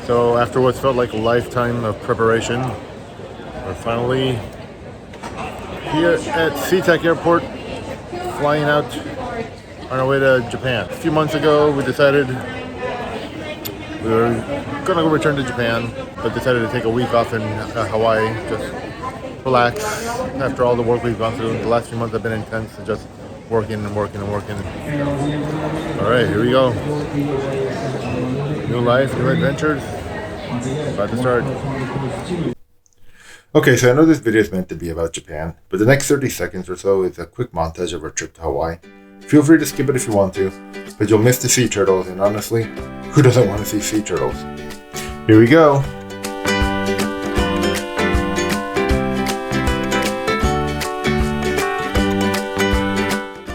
So after what's felt like a lifetime of preparation, we're finally here at SeaTac Airport, flying out on our way to Japan. A few months ago, we decided we were gonna go return to Japan, but decided to take a week off in Hawaii, just relax after all the work we've gone through. The last few months have been intense, just working and working and working. All right, here we go. New life, new adventures, about to start. Okay, so I know this video is meant to be about Japan, but the next 30 seconds or so is a quick montage of our trip to Hawaii. Feel free to skip it if you want to, but you'll miss the sea turtles, and honestly, who doesn't want to see sea turtles? Here we go.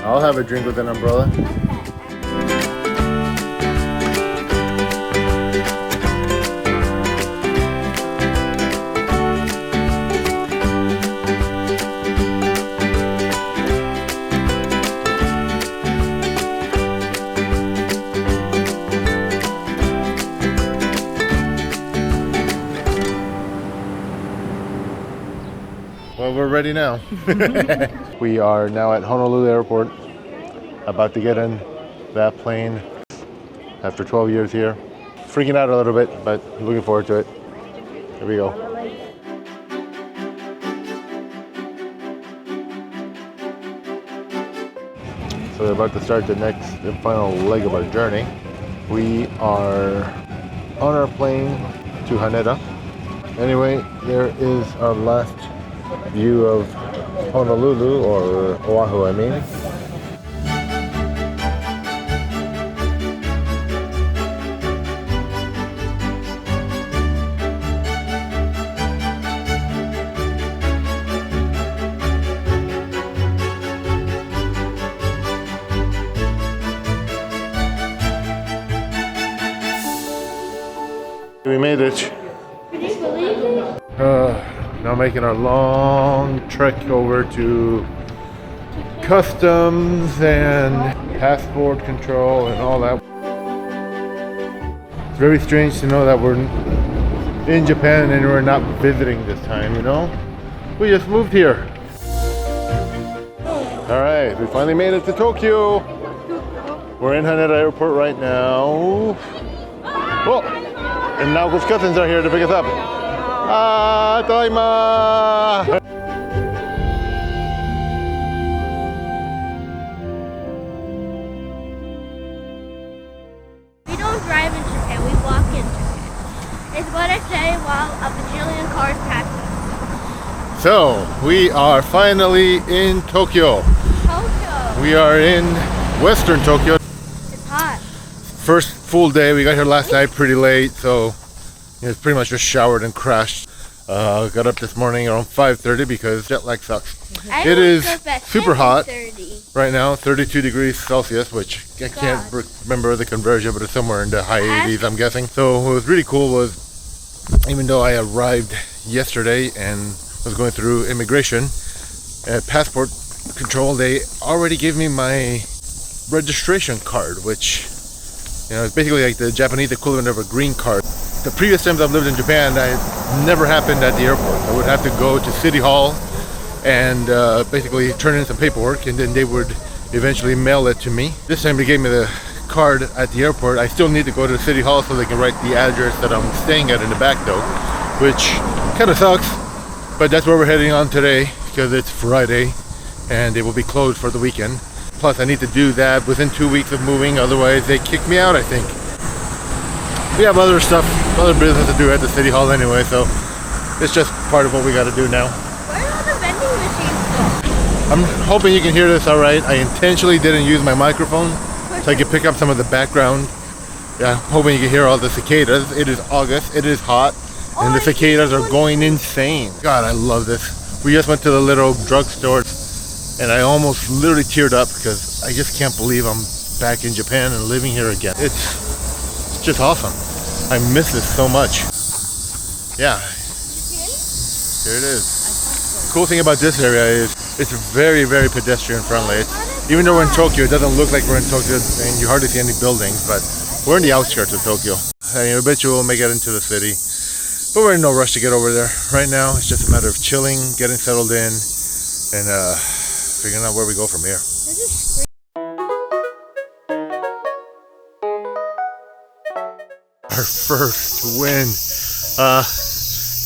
I'll have a drink with an umbrella. Well, we're ready now. We are now at Honolulu Airport, about to get in that plane after 12 years here. Freaking out a little bit, but looking forward to it. Here we go. So we're about to start the next and final leg of our journey. We are on our plane to Haneda. Anyway, there is our last view of Honolulu, or Oahu, I mean. We made it. Can you believe it? Now making our long trek over to customs and passport control and all that. It's very strange to know that we're in Japan and we're not visiting this time, you know? We just moved here. Alright, we finally made it to Tokyo. We're in Haneda Airport right now. Well, and Naoko's cousins are here to pick us up. Ah, taima! We don't drive in Japan, we walk in Japan. It's what I say while a bajillion cars pass us. So, we are finally in Tokyo. Tokyo. We are in Western Tokyo. It's hot. First full day. We got here last night pretty late, so it's pretty much just showered and crashed. Got up this morning around 5:30 because jet lag sucks. It is super hot right now, 32 degrees Celsius, which I can't remember the conversion, but it's somewhere in the high 80s, I'm guessing. So what was really cool was, even though I arrived yesterday and was going through immigration at passport control, they already gave me my registration card, which, you know, it's basically like the Japanese equivalent of a green card. The previous times I've lived in Japan, that never happened at the airport. I would have to go to City Hall and basically turn in some paperwork, and then they would eventually mail it to me. This time they gave me the card at the airport. I still need to go to City Hall so they can write the address that I'm staying at in the back though, which kind of sucks, but that's where we're heading on today because it's Friday and they will be closed for the weekend. Plus I need to do that within 2 weeks of moving, otherwise they kick me out, I think. We have other stuff, other business to do at the City Hall anyway, so it's just part of what we got to do now. Where are all the vending machines go? I'm hoping you can hear this all right. I intentionally didn't use my microphone so I could pick up some of the background. Yeah, hoping you can hear all the cicadas. It is August, it is hot, and the cicadas are going insane. God, I love this. We just went to the little drugstore and I almost literally teared up because I just can't believe I'm back in Japan and living here again. It's just awesome. I miss this so much. Yeah, here it is. The cool thing about this area is it's very, very pedestrian friendly. Even though we're in Tokyo, it doesn't look like we're in Tokyo and you hardly see any buildings, but we're in the outskirts of Tokyo. I mean, eventually we'll make it into the city. But we're in no rush to get over there. Right now, it's just a matter of chilling, getting settled in, and figuring out where we go from here. Our first win.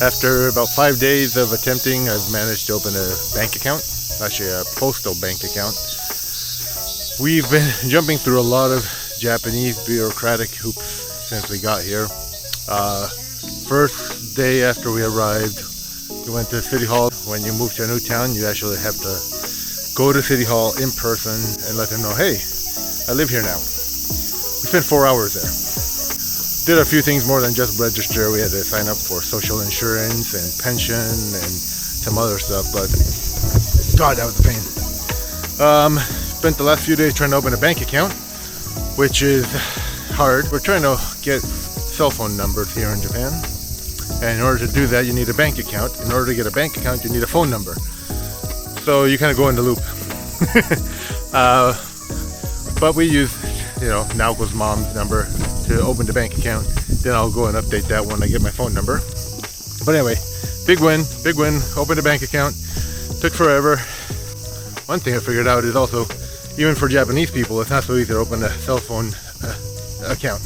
After about 5 days of attempting, I've managed to open a bank account. Actually, a postal bank account. We've been jumping through a lot of Japanese bureaucratic hoops since we got here. First day after we arrived, we went to City Hall. When you move to a new town, you actually have to go to City Hall in person and let them know, hey, I live here now. We spent 4 hours there. Did a few things more than just register. We had to sign up for social insurance and pension and some other stuff, but God, that was a pain. Spent the last few days trying to open a bank account, which is hard. We're trying to get cell phone numbers here in Japan. And in order to do that, you need a bank account. In order to get a bank account, you need a phone number. So you kind of go in the loop. But we use, Naoko's mom's number to open the bank account. Then I'll go and update that when I get my phone number. But anyway, big win. Opened a bank account. Took forever. One thing I figured out is also, even for Japanese people, it's not so easy to open a cell phone account.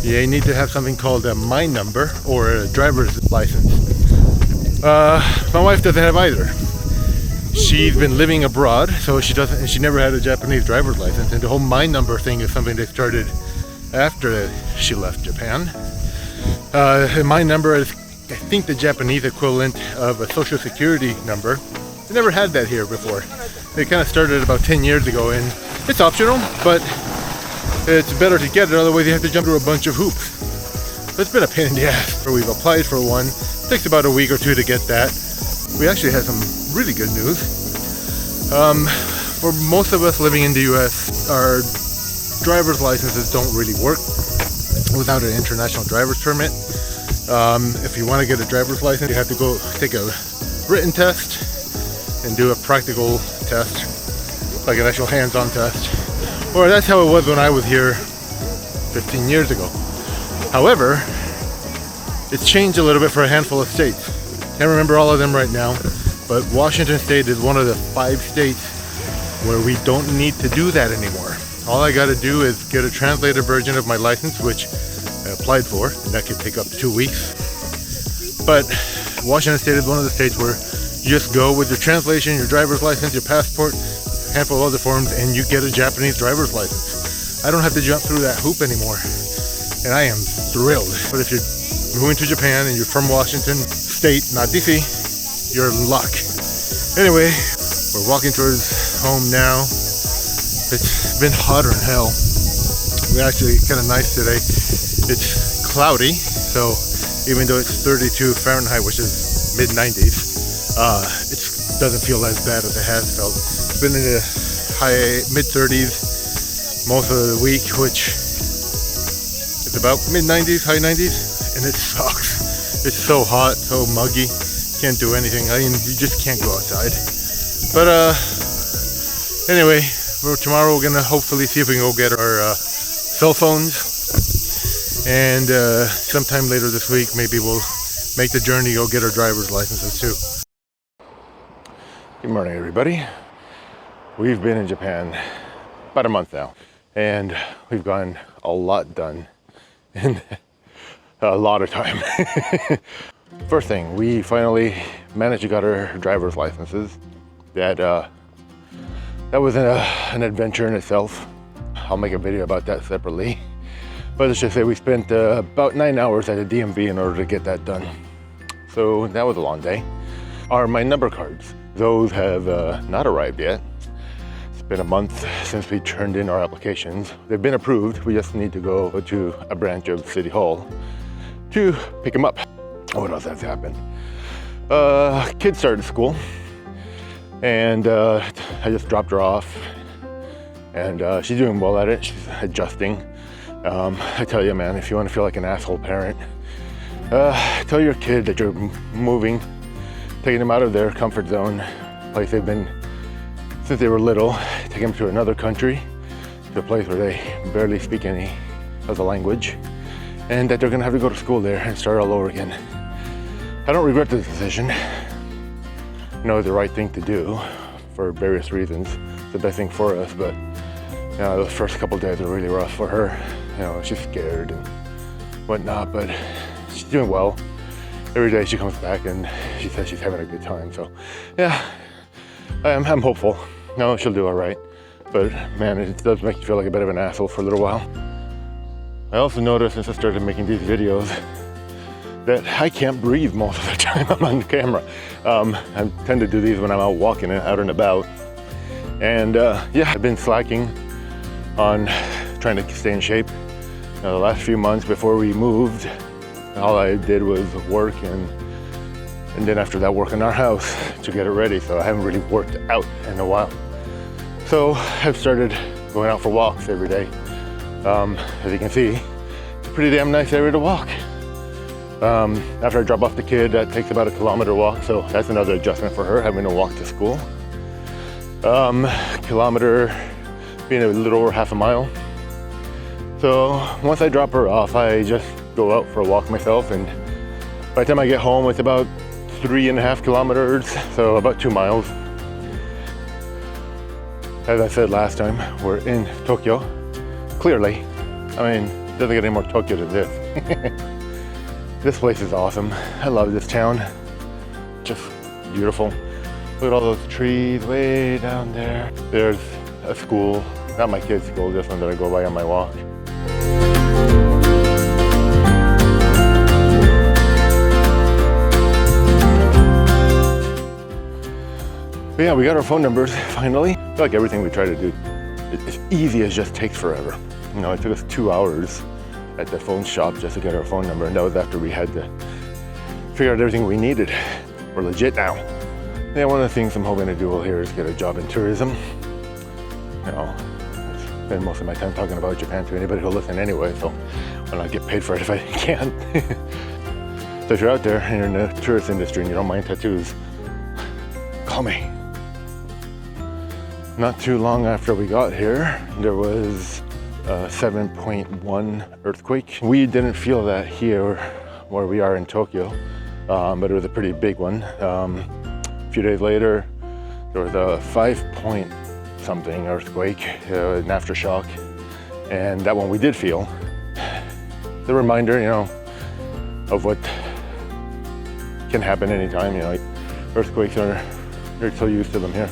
You need to have something called a My Number or a driver's license. My wife doesn't have either. She's been living abroad, so she never had a Japanese driver's license. And the whole My Number thing is something they started after she left Japan. My Number is, I think, the Japanese equivalent of a social security number. They never had that here before. They kind of started about 10 years ago, and it's optional, but it's better to get it, otherwise you have to jump through a bunch of hoops. So it's been a pain in the ass. We've applied for one. It takes about a week or two to get that. We actually had some really good news. For most of us living in the US, our driver's licenses don't really work without an international driver's permit. If you want to get a driver's license, you have to go take a written test and do a practical test, like an actual hands-on test. Or that's how it was when I was here 15 years ago. However, it's changed a little bit for a handful of states. Can't remember all of them right now, but Washington State is one of the 5 states where we don't need to do that anymore. All I gotta do is get a translated version of my license, which I applied for, and that could take up to 2 weeks. But Washington State is one of the states where you just go with your translation, your driver's license, your passport, a handful of other forms, and you get a Japanese driver's license. I don't have to jump through that hoop anymore, and I am thrilled. But if you're moving to Japan and you're from Washington State, not DC, you're in luck. Anyway, we're walking towards home now. It's been hotter than hell. We're actually kind of nice today. It's cloudy, so even though it's 32 Fahrenheit, which is mid-90s, it doesn't feel as bad as it has felt. It's been in the high mid-30s most of the week, which is about mid-90s, high 90s, and it sucks. It's so hot, so muggy. Can't do anything. I mean, you just can't go outside. But anyway, tomorrow we're gonna hopefully see if we can go get our cell phones, and sometime later this week maybe we'll make the journey, go get our driver's licenses too. Good morning, everybody. We've been in Japan about a month now, and we've gotten a lot done in a lot of time. First thing, we finally managed to get our driver's licenses. That was an adventure in itself. I'll make a video about that separately. But let's just say we spent about 9 hours at a DMV in order to get that done. So that was a long day. My number cards, those have not arrived yet. It's been a month since we turned in our applications. They've been approved. We just need to go to a branch of City Hall to pick them up. What else has happened? Kids started school, and I just dropped her off, and she's doing well at it. She's adjusting. I tell you, man, if you want to feel like an asshole parent, tell your kid that you're moving, taking them out of their comfort zone, place they've been since they were little, take them to another country, to a place where they barely speak any of the language, and that they're gonna have to go to school there and start all over again. I don't regret the decision. I know it's the right thing to do for various reasons. It's the best thing for us, but you know, those first couple of days were really rough for her. You know, she's scared and whatnot, but she's doing well. Every day she comes back and she says she's having a good time. So yeah, I'm hopeful. No, she'll do all right. But man, it does make you feel like a bit of an asshole for a little while. I also noticed since I started making these videos that I can't breathe most of the time I'm on camera. I tend to do these when I'm out walking and out and about. And yeah, I've been slacking on trying to stay in shape. The last few months before we moved, all I did was work and then after that work in our house to get it ready. So I haven't really worked out in a while. So I've started going out for walks every day. As you can see, it's a pretty damn nice area to walk. After I drop off the kid, that takes about a kilometer walk. So that's another adjustment for her, having to walk to school. Kilometer being a little over half a mile. So once I drop her off, I just go out for a walk myself. And by the time I get home, it's about 3.5 kilometers, so about 2 miles. As I said last time, we're in Tokyo. Clearly, I mean, it doesn't get any more Tokyo than this. This place is awesome. I love this town. Just beautiful. Look at all those trees way down there. There's a school, not my kid's school, this one that I go by on my walk. But yeah, we got our phone numbers finally. I feel like everything we try to do, it's easy as just takes forever. You know, it took us 2 hours at the phone shop just to get our phone number, and that was after we had to figure out everything we needed. We're legit now. Yeah, one of the things I'm hoping to do here is get a job in tourism. You know, I spend most of my time talking about Japan to anybody who'll listen anyway, so why not get paid for it if I can? So if you're out there and you're in the tourist industry and you don't mind tattoos, call me. Not too long after we got here, there was a 7.1 earthquake. We didn't feel that here where we are in Tokyo, but it was a pretty big one. A few days later, there was a 5-point-something earthquake, an aftershock, and that one we did feel. The reminder, you know, of what can happen anytime. You know, like earthquakes you're so used to them here.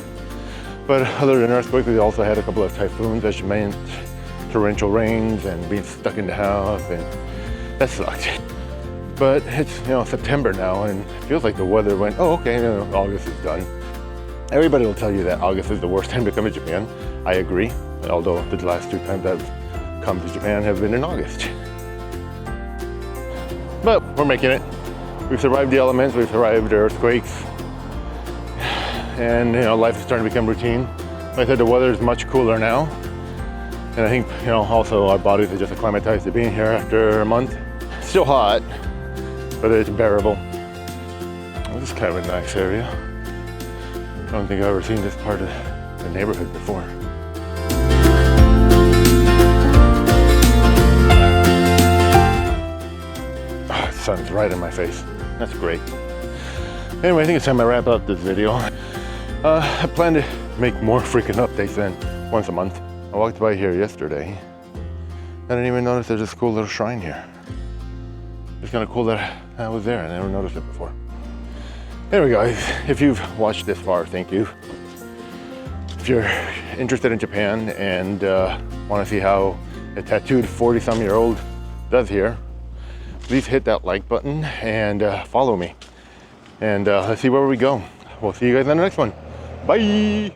But other than earthquakes, we also had a couple of typhoons that meant torrential rains and being stuck in the house, and that sucked. But it's, you know, September now, and it feels like the weather went, oh, okay, you know, August is done. Everybody will tell you that August is the worst time to come to Japan. I agree, although the last 2 times I've come to Japan have been in August. But we're making it. We've survived the elements, we've survived the earthquakes, and you know, life is starting to become routine. Like I said, the weather is much cooler now, and I think, you know, also our bodies are just acclimatized to being here after a month. Still hot, but it's bearable. This is kind of a nice area. I don't think I've ever seen this part of the neighborhood before. Oh, the sun's right in my face. That's great. Anyway, I think it's time I wrap up this video. I plan to make more freaking updates than once a month. I walked by here yesterday. I didn't even notice there's this cool little shrine here. It's kind of cool that I was there. I never noticed it before. Anyway, guys, if you've watched this far, thank you. If you're interested in Japan and want to see how a tattooed 40-some-year-old does here, please hit that like button and follow me. And let's see where we go. We'll see you guys on the next one. Bye!